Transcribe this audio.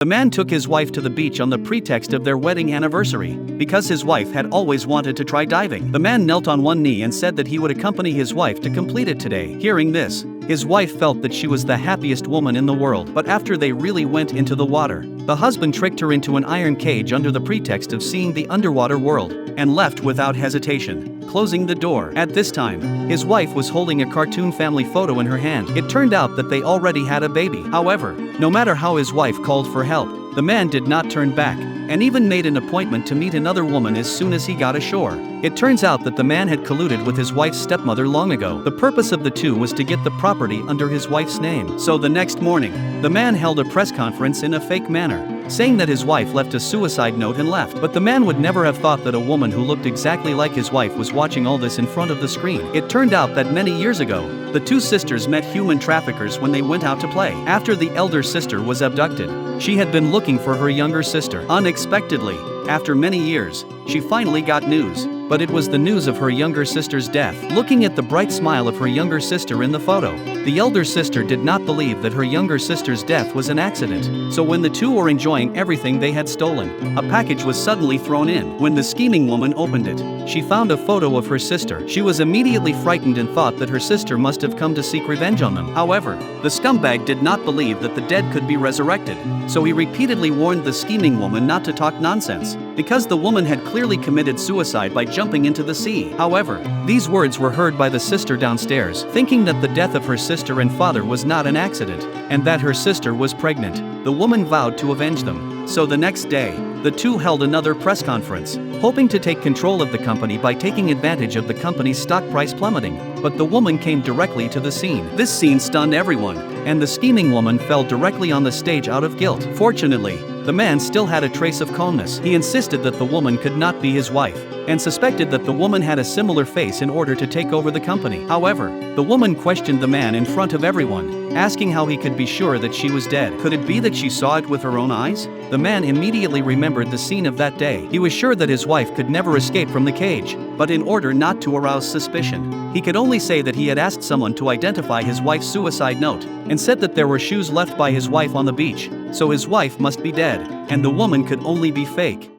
The man took his wife to the beach on the pretext of their wedding anniversary, because his wife had always wanted to try diving. The man knelt on one knee and said that he would accompany his wife to complete it today. Hearing this, his wife felt that she was the happiest woman in the world. But after they really went into the water, the husband tricked her into an iron cage under the pretext of seeing the underwater world, and left without hesitation, closing the door. At this time, his wife was holding a cartoon family photo in her hand. It turned out that they already had a baby. However, no matter how his wife called for help, the man did not turn back, and even made an appointment to meet another woman as soon as he got ashore. It turns out that the man had colluded with his wife's stepmother long ago. The purpose of the two was to get the property under his wife's name. So the next morning, the man held a press conference in a fake manner, saying that his wife left a suicide note and left. But the man would never have thought that a woman who looked exactly like his wife was watching all this in front of the screen. It turned out that many years ago, the two sisters met human traffickers when they went out to play. After the elder sister was abducted, she had been looking for her younger sister. Unexpectedly, after many years, she finally got news. But it was the news of her younger sister's death. Looking at the bright smile of her younger sister in the photo, the elder sister did not believe that her younger sister's death was an accident. So when the two were enjoying everything they had stolen, a package was suddenly thrown in. When the scheming woman opened it, she found a photo of her sister. She was immediately frightened and thought that her sister must have come to seek revenge on them. However, the scumbag did not believe that the dead could be resurrected, so he repeatedly warned the scheming woman not to talk nonsense, because the woman had clearly committed suicide by jumping into the sea. However, these words were heard by the sister downstairs, thinking that the death of her sister and father was not an accident, and that her sister was pregnant. The woman vowed to avenge them. So the next day, the two held another press conference, hoping to take control of the company by taking advantage of the company's stock price plummeting. But the woman came directly to the scene. This scene stunned everyone, and the scheming woman fell directly on the stage out of guilt. Fortunately, the man still had a trace of calmness. He insisted that the woman could not be his wife, and suspected that the woman had a similar face in order to take over the company. However, the woman questioned the man in front of everyone, asking how he could be sure that she was dead. Could it be that she saw it with her own eyes? The man immediately remembered the scene of that day. He was sure that his wife could never escape from the cage, but in order not to arouse suspicion, he could only say that he had asked someone to identify his wife's suicide note, and said that there were shoes left by his wife on the beach, so his wife must be dead, and the woman could only be fake.